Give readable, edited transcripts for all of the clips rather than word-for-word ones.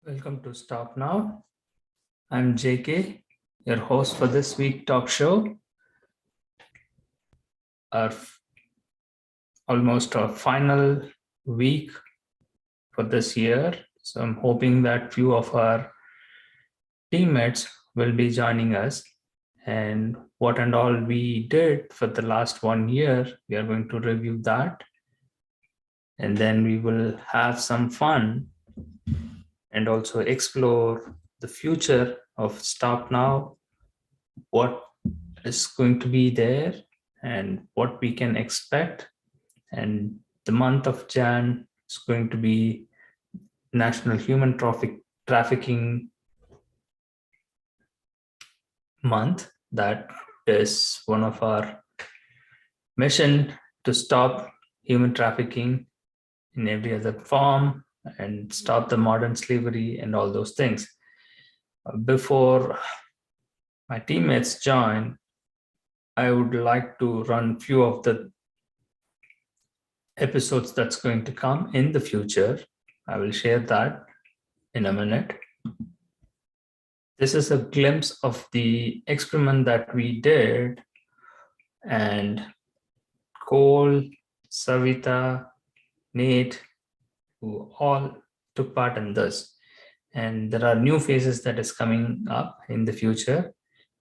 Welcome to Stop Now. I'm JK, your host for this week talk show. Our almost our final week for this year. So I'm hoping that few of our teammates will be joining us. And what and all we did for the last 1 year, we are going to review that. And then we will have some fun and also explore the future of Stop Now, what is going to be there and what we can expect. And the month of Jan is going to be National Human Trafficking Month. That is one of our mission to stop human trafficking in every other form and stop the modern slavery and all those things. Before my teammates join, I would like to run few of the episodes that's going to come in the future. I will share that in a minute. This is a glimpse of the experiment that we did, and Cole, Savita, Nate, who all took part in this. And there are new phases that is coming up in the future.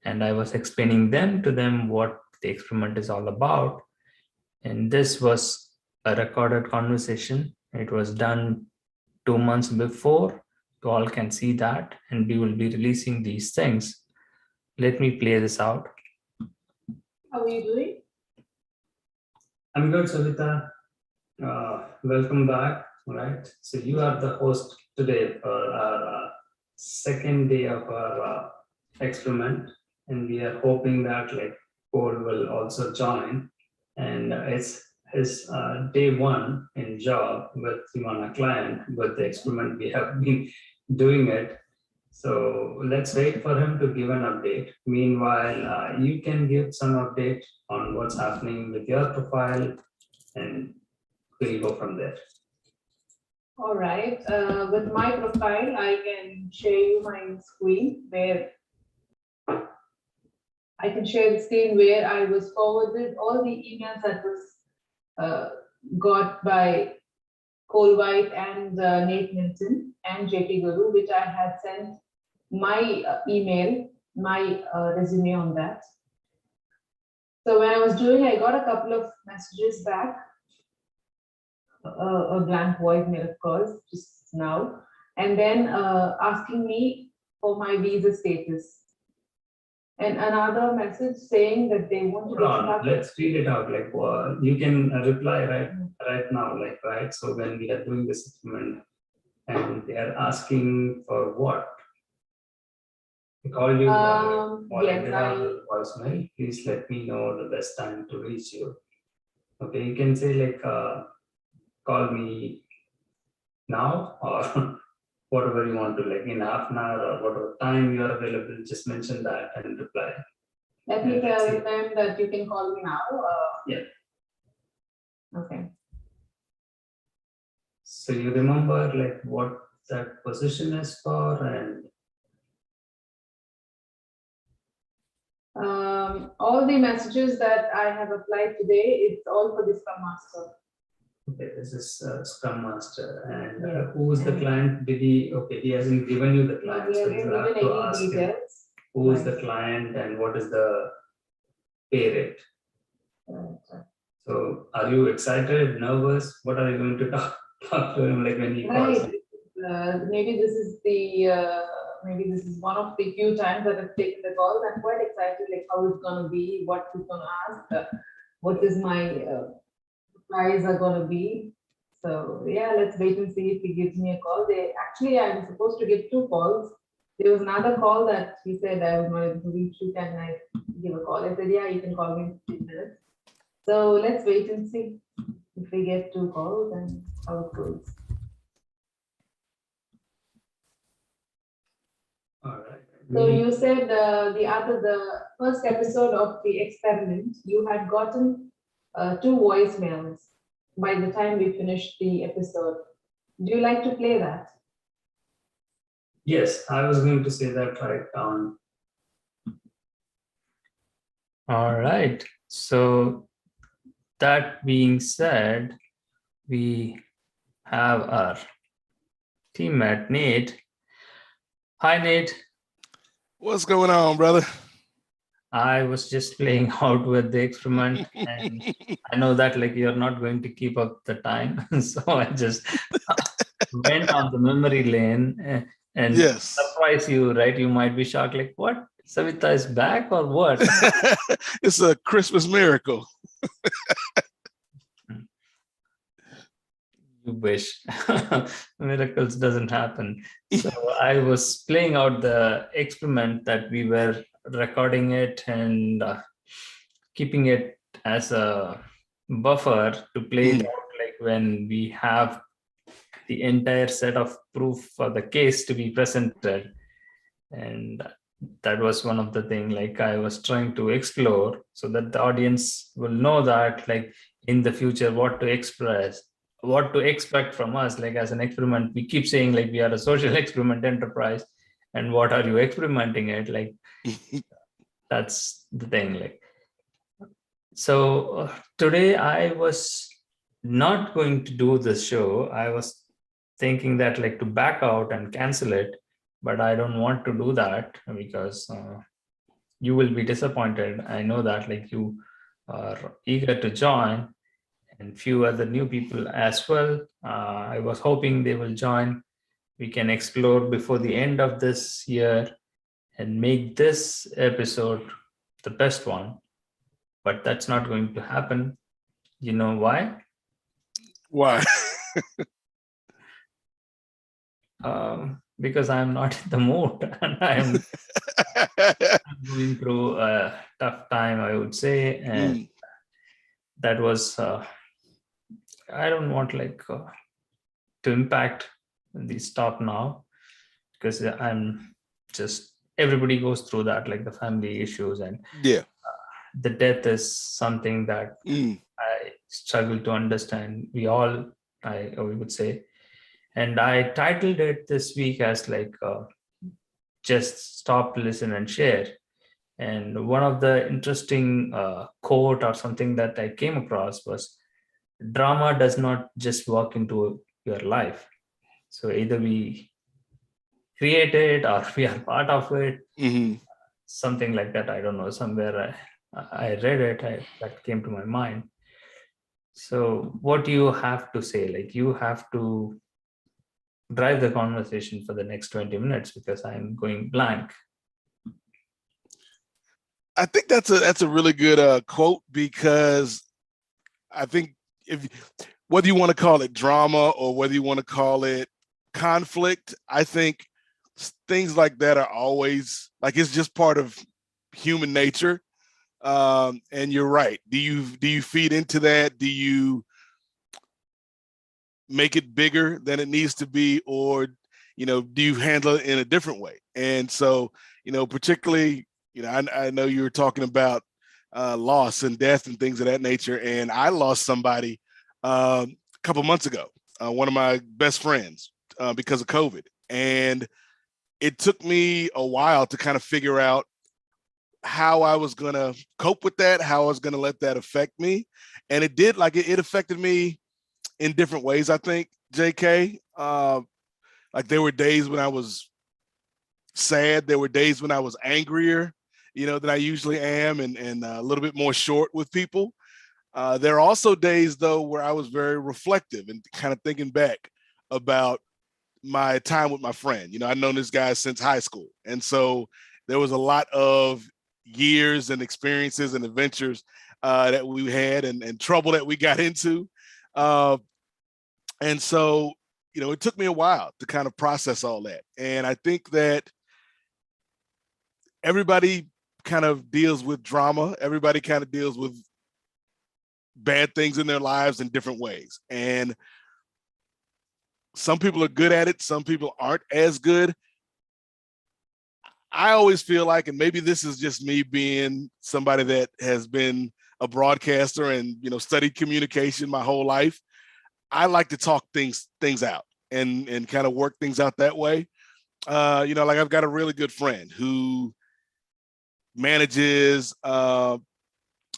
And I was explaining them to them what the experiment is all about. And this was a recorded conversation. It was done 2 months before. You all can see that, and we will be releasing these things. Let me play this out. How are you doing? I'm good, Savita. Welcome back. Right. So you are the host today for our second day of our experiment, and we are hoping that like Cole will also join. And it's his day one in job with Humana client with the experiment. We have been doing it. So let's wait for him to give an update. Meanwhile, you can give some update on what's happening with your profile, and we'll go from there. All right. With my profile, I can share you my screen where I can share the screen where I was forwarded all the emails that was got by Cole White and Nate Milton and JT Guru, which I had sent my email, my resume on that. So when I was doing, I got a couple of messages back, a blank voicemail, of course, just now, and then asking me for my visa status. And another message saying that they want to get started. Let's read it out. Like you can reply right now, like right. So when we are doing this experiment, and they are asking for what? I call you. Yes, voicemail. Please let me know the best time to reach you. Okay, you can say like call me now or whatever you want to, like in half an hour or whatever time you are available. Just mention that and reply. Let me tell them that you can call me now. Yeah. Okay. So you remember like what that position is for, and all the messages that I have applied today, it's all for the Scrum Master. Okay, this is Scrum Master, and who is the client? Did he? Okay, he hasn't given you the client, so you have to ask him who is the client and what is the pay rate. So, are you excited, nervous? What are you going to talk to him like when he calls? Maybe this is the maybe this is one of the few times that I've taken the calls. I'm quite excited, like how it's gonna be, what he's gonna ask, what is my price are gonna be. So yeah, let's wait and see if he gives me a call. I was supposed to get 2 calls. There was another call that he said I was not able to reach you. Can I give a call? I said, yeah, you can call me in 15 minutes. So let's wait and see if we get 2 calls and how it goes. All right. So you said the first episode of the experiment, you had gotten 2 voicemails by the time we finished the episode. Do you like to play that? Yes, I was going to say that right down. All right. So that being said, we have our teammate Nate. Hi, Nate. What's going on, brother? I was just playing out with the experiment, and I know that like you're not going to keep up the time, so I just went on the memory lane and Yes. surprise you, right? You might be shocked, like, what? Savita is back or what? It's a Christmas miracle. You wish. Miracles doesn't happen. So I was playing out the experiment that we were recording it and keeping it as a buffer to play it out like when we have the entire set of proof for the case to be presented. And that was one of the thing like I was trying to explore so that the audience will know that like in the future what to express, what to expect from us. Like as an experiment, we keep saying like we are a social experiment enterprise, and what are you experimenting at? Like that's the thing. Like so today I was not going to do this show. I was thinking that like to back out and cancel it, but I don't want to do that because you will be disappointed. I know that like you are eager to join and few other new people as well. I was hoping they will join. We can explore before the end of this year and make this episode the best one, but that's not going to happen. You know why? Why? Because I'm not in the mood and I'm going through a tough time, I would say. And that was, I don't want like to impact the stock now because I'm just, everybody goes through that, like the family issues and Yeah. the death is something that I struggle to understand. We all, we would say, and I titled it this week as like just stop, listen, and share. And one of the interesting quote or something that I came across was, drama does not just walk into your life. So either we create it or we are part of it, something like that. I don't know. Somewhere I read it, that came to my mind. So what do you have to say? Like you have to drive the conversation for the next 20 minutes because I'm going blank. I think that's a really good quote, because I think if whether you want to call it drama or whether you want to call it conflict, I think things like that are always like, it's just part of human nature. And you're right. Do you feed into that? Do you make it bigger than it needs to be, or do you handle it in a different way? And so, particularly, I know you were talking about loss and death and things of that nature, and I lost somebody a couple months ago, one of my best friends, because of COVID, and it took me a while to kind of figure out how I was going to cope with that, how I was going to let that affect me. And it did, like, it affected me in different ways, I think, JK. Like there were days when I was sad. There were days when I was angrier, than I usually am, and a little bit more short with people. There are also days, though, where I was very reflective and kind of thinking back about my time with my friend. I've known this guy since high school. And so there was a lot of years and experiences and adventures that we had, and trouble that we got into. And so, it took me a while to kind of process all that. And I think that everybody kind of deals with drama. Everybody kind of deals with bad things in their lives in different ways. And some people are good at it. Some people aren't as good. I always feel like, and maybe this is just me being somebody that has been a broadcaster and, studied communication my whole life, I like to talk things out and kind of work things out that way. Like I've got a really good friend who manages a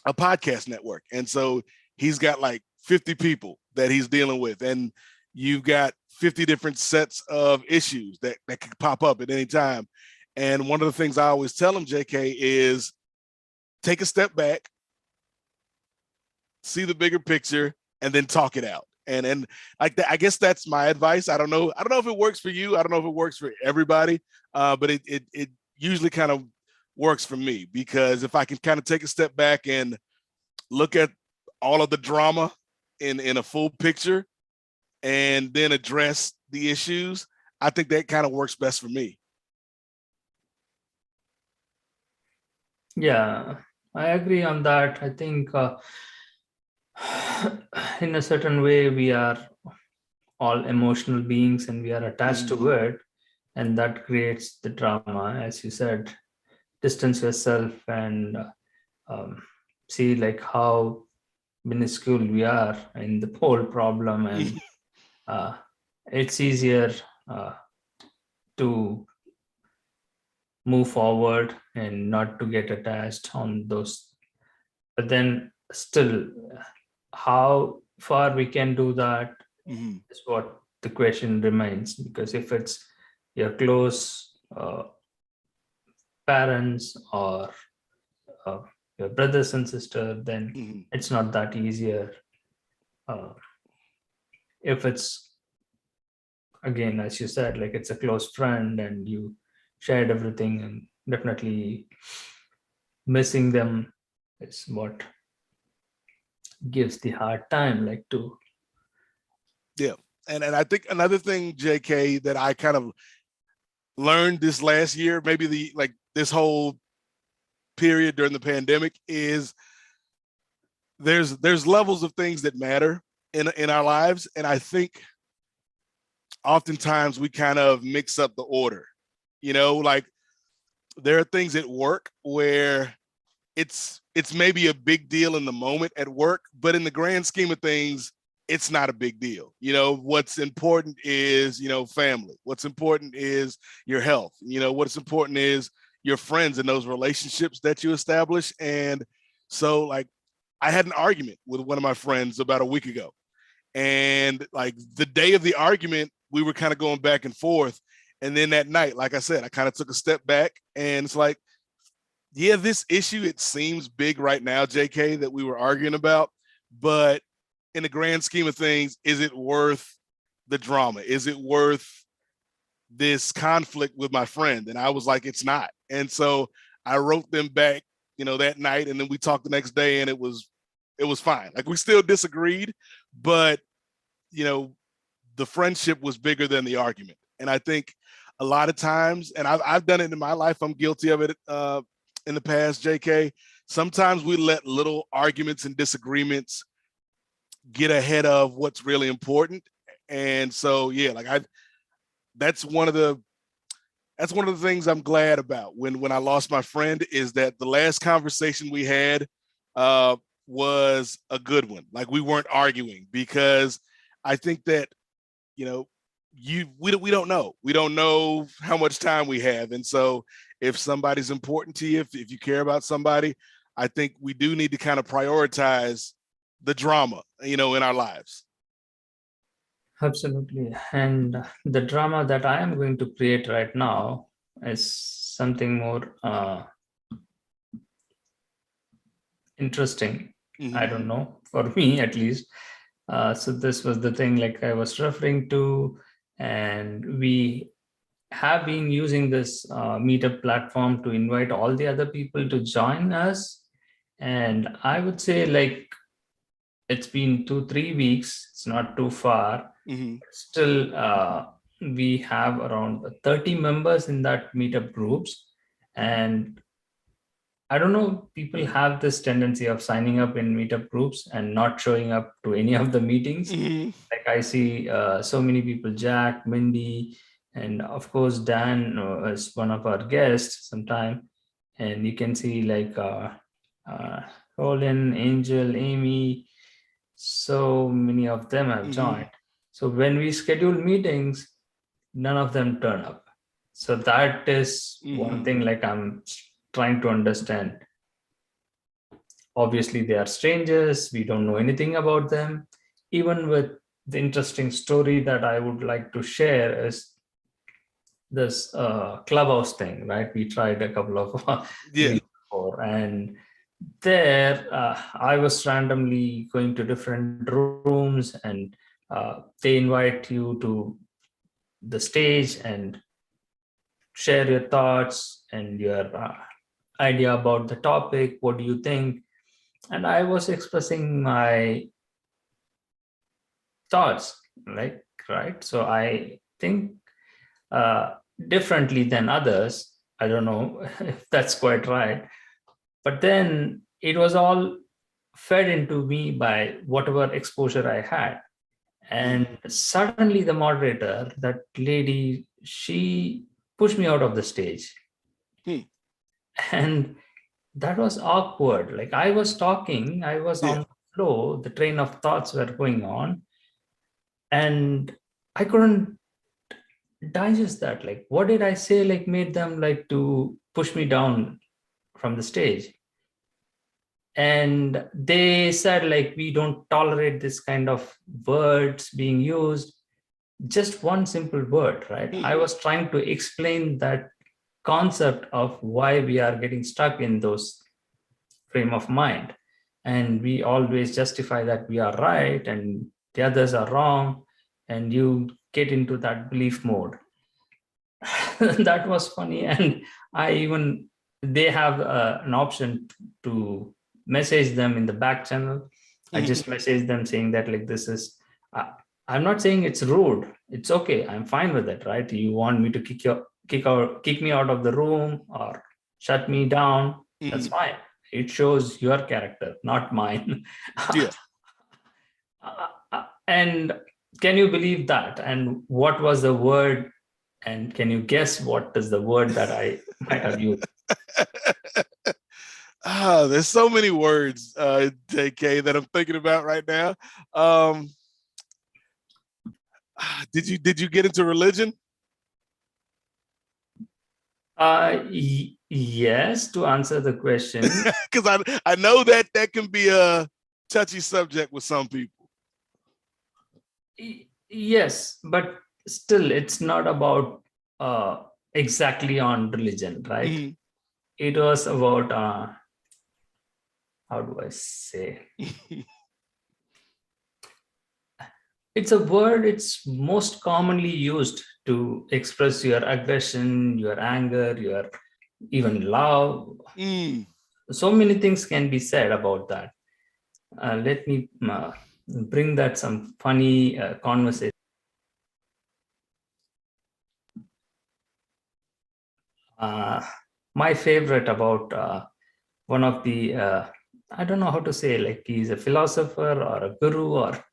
podcast network. And so he's got like 50 people that he's dealing with. And you've got 50 different sets of issues that could pop up at any time. And one of the things I always tell him, JK, is take a step back, see the bigger picture, and then talk it out. And like that, I guess that's my advice. I don't know if it works for you. I don't know if it works for everybody, but it usually kind of works for me, because if I can kind of take a step back and look at all of the drama in a full picture and then address the issues, I think that kind of works best for me. Yeah, I agree on that. I think in a certain way, we are all emotional beings and we are attached to it, and that creates the drama. As you said, distance yourself and see like how minuscule we are in the whole problem, and it's easier to move forward and not to get attached on those. But then still, how far we can do that is what the question remains. Because if it's your close parents or your brothers and sister, then it's not that easier. If it's, again, as you said, like it's a close friend and you shared everything, and definitely missing them is what gives the hard time, like to. Yeah. And I think another thing, JK, that I kind of learned this last year, maybe this whole period during the pandemic, is there's levels of things that matter in our lives. And I think oftentimes we kind of mix up the order, like there are things at work where it's maybe a big deal in the moment at work, but in the grand scheme of things, it's not a big deal. What's important is, family. What's important is your health. What's important is your friends and those relationships that you establish. And so like I had an argument with one of my friends about a week ago. And like the day of the argument, we were kind of going back and forth. And then that night, like I said, I kind of took a step back, and it's like, yeah, this issue, it seems big right now, JK, that we were arguing about, but in the grand scheme of things, is it worth the drama? Is it worth this conflict with my friend? And I was like, it's not. And so I wrote them back, that night, and then we talked the next day, and it was fine. Like we still disagreed, but the friendship was bigger than the argument. And I think a lot of times, and I've done it in my life, I'm guilty of it in the past, JK, sometimes we let little arguments and disagreements get ahead of what's really important. And so, yeah, like that's one of the things I'm glad about when I lost my friend, is that the last conversation we had was a good one. Like we weren't arguing, because I think that, we don't know. We don't know how much time we have. And so if somebody's important to you, if you care about somebody, I think we do need to kind of prioritize the drama, in our lives. Absolutely. And the drama that I am going to create right now is something more interesting. I don't know, for me at least. So this was the thing like I was referring to, and we have been using this meetup platform to invite all the other people to join us. And I would say like it's been 2-3 weeks. It's not too far. Still, we have around 30 members in that meetup groups. And I don't know, people have this tendency of signing up in meetup groups and not showing up to any of the meetings. Like I see so many people, Jack, Mindy, and of course, Dan is one of our guests sometime. And you can see like Colin, Angel, Amy, so many of them have joined. So when we schedule meetings, none of them turn up. So that is one Mhm. thing like I'm trying to understand. Obviously, they are strangers. We don't know anything about them. Even with the interesting story that I would like to share is this clubhouse thing, right? We tried a couple of Yeah. weeks before, and there I was randomly going to different rooms, and they invite you to the stage and share your thoughts and your idea about the topic. What do you think? And I was expressing my thoughts, like, right? So I think uh, differently than others. I don't know if that's quite right. But then it was all fed into me by whatever exposure I had. And suddenly the moderator, that lady, she pushed me out of the stage. Hmm. And that was awkward. Like I was talking, I was Yeah. on the flow, the train of thoughts were going on, and I couldn't digest that. Like, what did I say? Like, made them like to push me down from the stage. And they said, like, we don't tolerate this kind of words being used. Just one simple word, right? I was trying to explain that concept of why we are getting stuck in those frame of mind, and we always justify that we are right and the others are wrong, and you get into that belief mode. That was funny. And I even, they have an option to message them in the back channel. I just messaged them saying that, like, this is I'm not saying it's rude, it's okay, I'm fine with it, right? You want me to kick me out of the room or shut me down, that's fine. It shows your character, not mine. Yeah. And can you believe that? And what was the word? And can you guess what is the word that I might have used? There's so many words, JK, that I'm thinking about right now. Did you get into religion? Yes, to answer the question. Because I know that that can be a touchy subject with some people. Yes, but still, it's not about exactly on religion, right? It was about, how do I say? It's a word, it's most commonly used to express your aggression, your anger, your even love. So many things can be said about that. Let me bring that some funny conversation. My favorite about one of the, I don't know how to say, like he's a philosopher or a guru or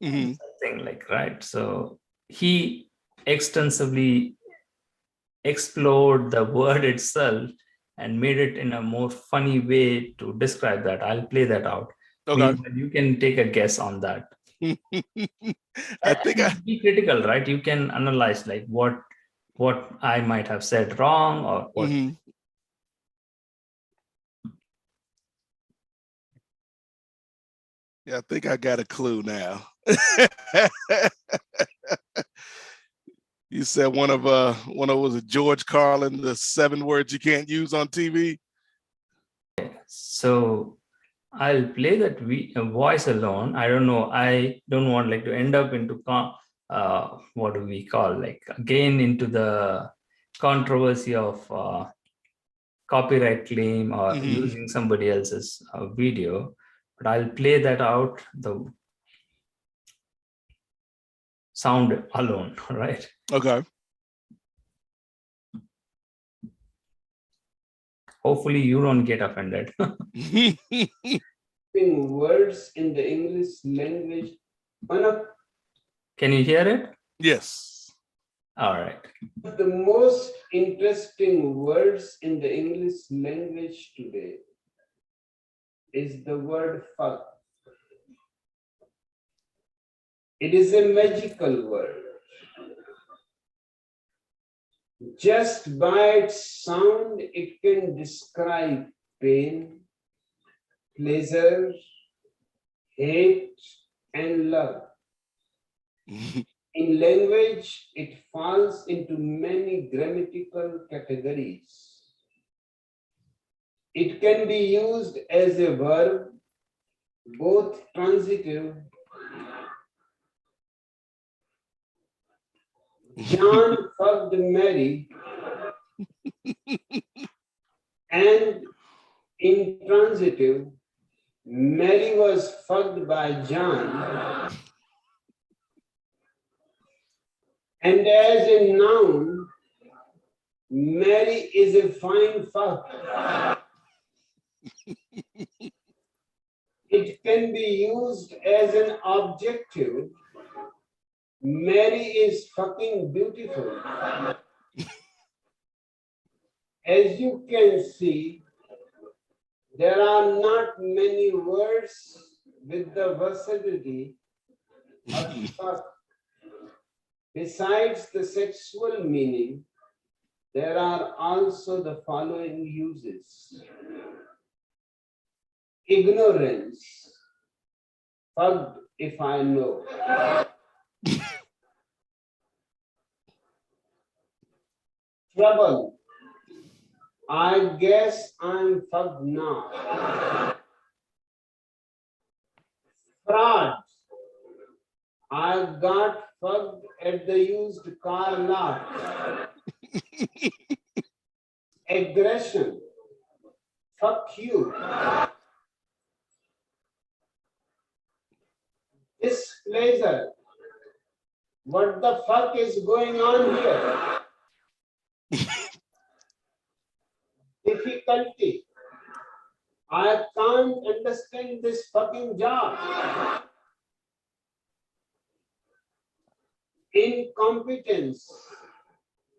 something like, right? So he extensively explored the word itself and made it in a more funny way to describe that. I'll play that out. Okay. You can take a guess on that. I think be critical, right? You can analyze like what I might have said wrong or what. Yeah, I think I got a clue now. You said one of was a George Carlin, the 7 words you can't use on TV. So I'll play that voice alone. I don't know. I don't want like to end up into what do we call, like again into the controversy of copyright claim or using somebody else's video. But I'll play that out, the sound alone, right? Okay. Hopefully you don't get offended. Words in the English language. Can you hear it? Yes. All right. The most interesting words in the English language today is the word fuck. It is a magical word. Just by its sound, it can describe pain, pleasure, hate, and love. In language, it falls into many grammatical categories. It can be used as a verb, both transitive. John fucked Mary, and intransitive, Mary was fucked by John. And as a noun, Mary is a fine fuck. It can be used as an adjective. Mary is fucking beautiful. As you can see, there are not many words with the versatility of fuck. Besides the sexual meaning, there are also the following uses. Ignorance, fucked if I know. Trouble, I guess I'm fucked now. Fraud, I got fucked at the used car lot. Aggression, fuck you. Displeasure, what the fuck is going on here? Difficulty, I can't understand this fucking job. Incompetence,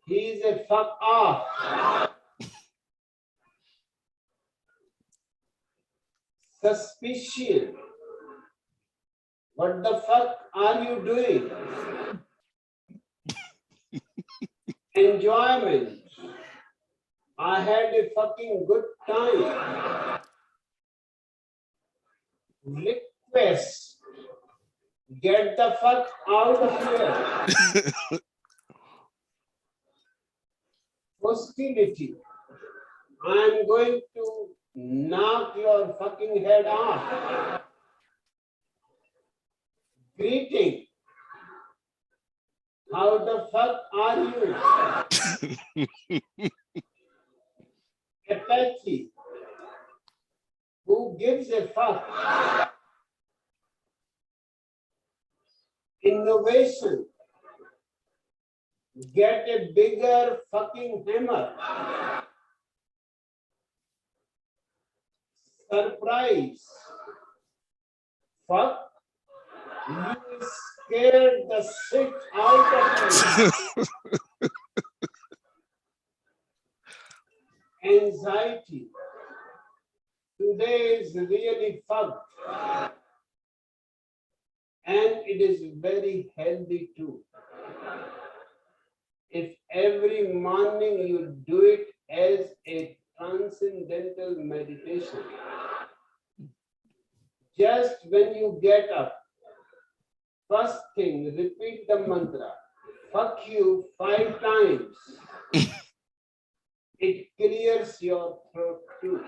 he is a fuck off. Suspicion, what the fuck are you doing? Enjoyment, I had a fucking good time. Request, get the fuck out of here. Hostility, I'm going to knock your fucking head off. Greeting, how the fuck are you? Apathy, who gives a fuck? Innovation, get a bigger fucking hammer. Surprise, fuck, you scared the shit out of me. Anxiety, today is really fucked. And it is very healthy too. If every morning you do it as a transcendental meditation, just when you get up, first thing, repeat the mantra, fuck you 5 times. It clears your throat too.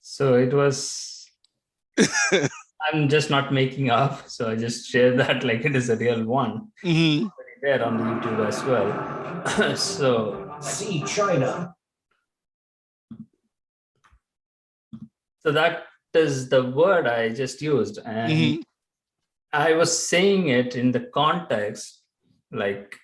So it was, I'm just not making up. So I just share that like it is a real one. Mhm. There on the YouTube as well. So See China. that is the word I just used. And Mhm. I was saying it in the context, like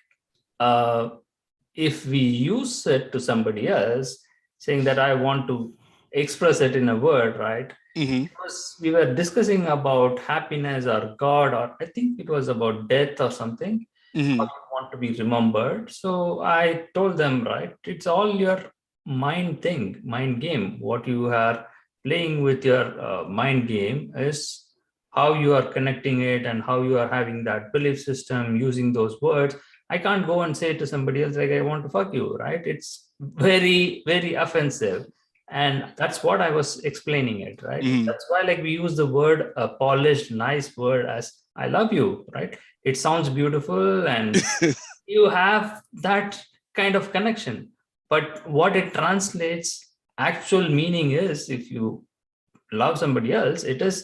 if we use it to somebody else, saying that I want to express it in a word, right? Mhm. Because we were discussing about happiness or God, or I think it was about death or something. Mhm. Or you want to be remembered. So I told them, right, it's all your mind thing, mind game. What you are playing with your mind game is how you are connecting it and how you are having that belief system using those words. I can't go and say to somebody else, like, I want to fuck you, right? It's very, very offensive. And that's what I was explaining it, right? Mhm. That's why, like, we use the word, a polished, nice word as I love you, right? It sounds beautiful and you have that kind of connection. But what it translates, actual meaning is, if you love somebody else, it is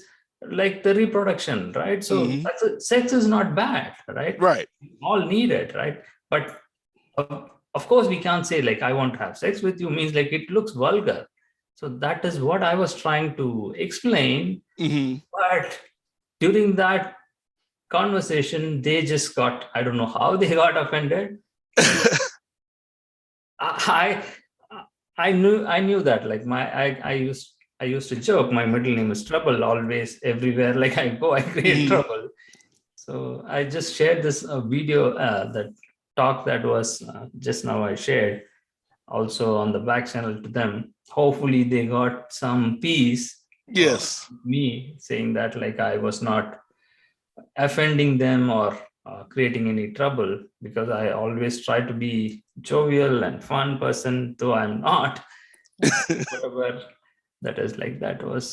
like the reproduction, right? So Mhm. sex is not bad, right? Right. We all need it, right? But of course, we can't say like, I want to have sex with you, means like it looks vulgar. So that is what I was trying to explain. Mhm. But during that conversation, they just got, I don't know how they got offended. I I knew that, like, I used to joke, my middle name is Trouble. Always, everywhere like I go, I create Mhm. trouble. So I just shared this video, that talk that was just now I shared also on the back channel to them. Hopefully they got some peace. Yes. Me saying that, like, I was not offending them or creating any trouble, because I always try to be jovial and fun person, though I'm not. Whatever that is, like, that was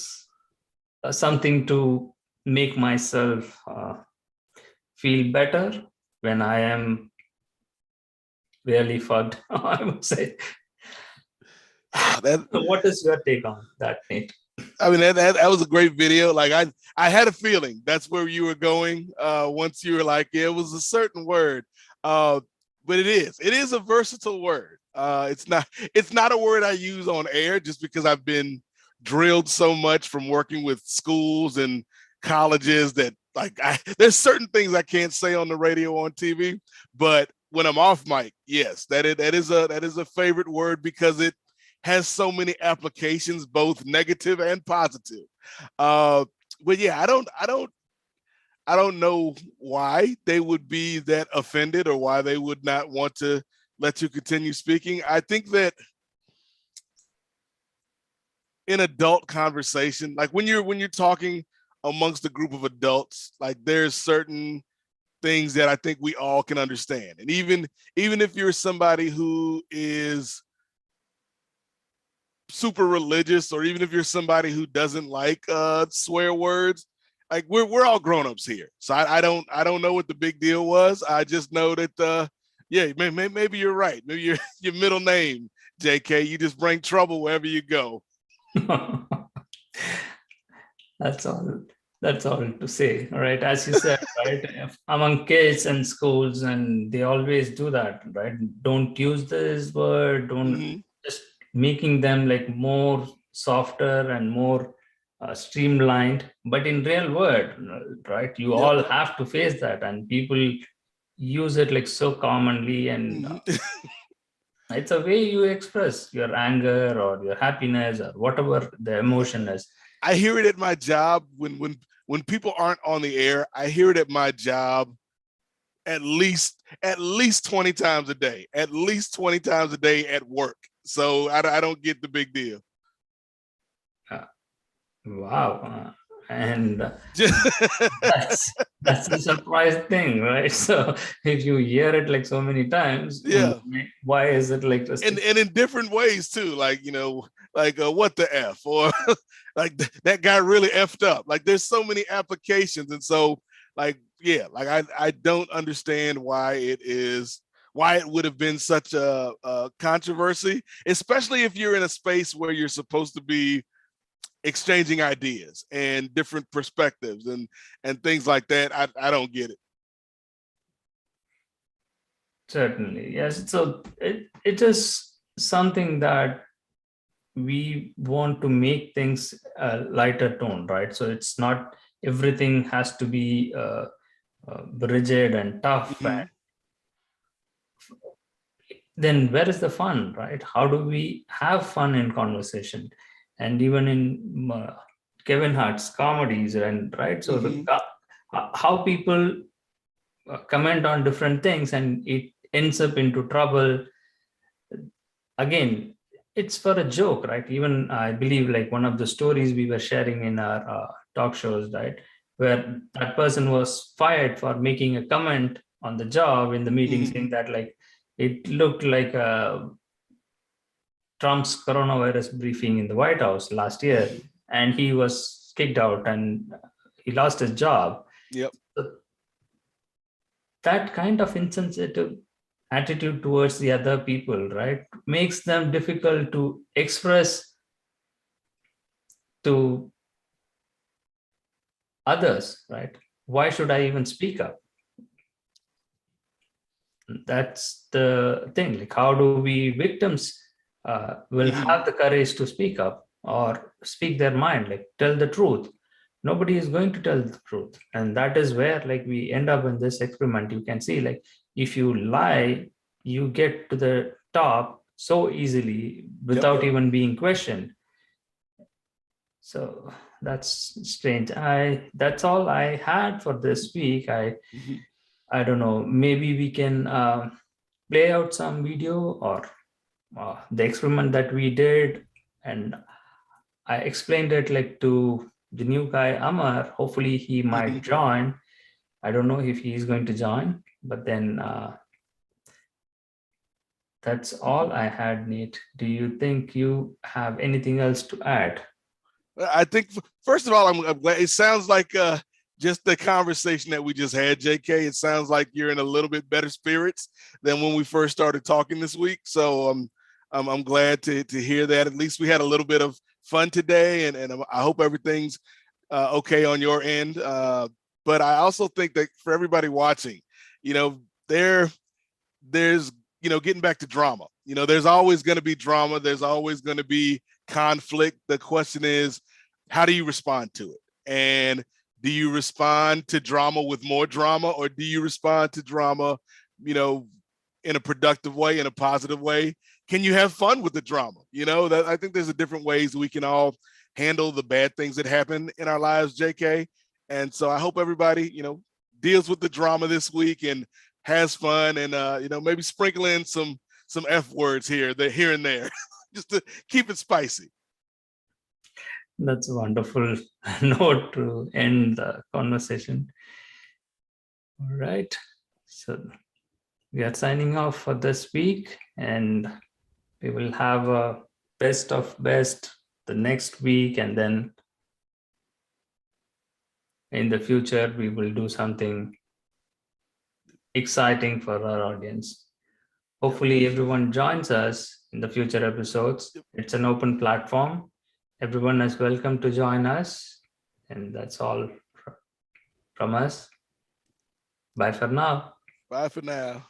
something to make myself feel better when I am really fucked, I would say. That, What is your take on that, Nate? I mean, that was a great video. Like I had a feeling that's where you were going. Once you were like, yeah, it was a certain word. But it is a versatile word. It's not a word I use on air just because I've been drilled so much from working with schools and colleges that, like, there's certain things I can't say on the radio, on TV, but when I'm off mic, yes, that is a favorite word because it has so many applications, both negative and positive. Uh, but yeah, I don't know why they would be that offended or why they would not want to let you continue speaking. I think that in adult conversation, like when you're talking amongst a group of adults, like there's certain things that I think we all can understand. And even if you're somebody who is super religious, or even if you're somebody who doesn't like swear words, like we're all grown-ups here. So I don't know what the big deal was. I just know that yeah, maybe you're right. Maybe your middle name, JK, you just bring trouble wherever you go. That's all. That's all to say. All right. As you said, right, among kids and schools, and they always do that, right? Don't use this word. Don't, Mhm. just making them like more softer and more streamlined. But in real world, right, you Yep. all have to face that, and people use it like so commonly, and Mhm. it's a way you express your anger or your happiness or whatever the emotion is. I hear it at my job when people aren't on the air. I hear it at my job at least 20 times a day. At least 20 times a day at work. So I don't get the big deal. Wow. And that's the surprise thing, right? So if you hear it like so many times, Yeah. why is it like And in different ways too, like, you know, like what the F, or like that guy really effed up. Like there's so many applications. And so, like, yeah, like I don't understand why it would have been such a controversy, especially if you're in a space where you're supposed to be exchanging ideas and different perspectives and things like that. I don't get it. Certainly, yes. So it is something that we want to make things lighter tone, right? So it's not everything has to be rigid and tough. Mhm. Then where is the fun, right? How do we have fun in conversation? And even in Kevin Hart's comedies, and right, so Mhm. how people comment on different things and it ends up into trouble. Again, it's for a joke, right? Even I believe, like, one of the stories we were sharing in our talk shows, right, where that person was fired for making a comment on the job in the meeting, Mhm. saying that like it looked like Trump's coronavirus briefing in the White House last year, and he was kicked out and he lost his job. Yep. So that kind of insensitive attitude towards the other people, right, makes them difficult to express to others, right? Why should I even speak up? That's the thing. Like, how do we victims will Mhm. have the courage to speak up or speak their mind, like tell the truth? Nobody is going to tell the truth, and that is where like we end up in this experiment. You can see like if you lie, you get to the top so easily without even being questioned. So that's strange. That's all I had for this week. Mhm. I don't know, maybe we can play out some video or the experiment that we did, and I explained it like to the new guy Amar. Hopefully he might Mhm. join. I don't know if he's going to join, but then that's all I had, Nate. Do you think you have anything else to add? I think first of all, I'm glad. It sounds like just the conversation that we just had, JK. It sounds like you're in a little bit better spirits than when we first started talking this week. So I'm glad to hear that. At least we had a little bit of fun today, and I hope everything's okay on your end. But I also think that for everybody watching, you know, there's getting back to drama. There's always going to be drama. There's always going to be conflict. The question is, how do you respond to it? And do you respond to drama with more drama, or do you respond to drama, in a productive way, in a positive way? Can you have fun with the drama? That I think there's a different ways we can all handle the bad things that happen in our lives, JK. And so I hope everybody, deals with the drama this week and has fun, and maybe sprinkle in some F words here and there, just to keep it spicy. That's a wonderful note to end the conversation. All right. So we are signing off for this week, and we will have a best of best the next week, and then in the future we will do something exciting for our audience. Hopefully everyone joins us in the future episodes. It's an open platform. Everyone is welcome to join us, and that's all from us. Bye for now. Bye for now.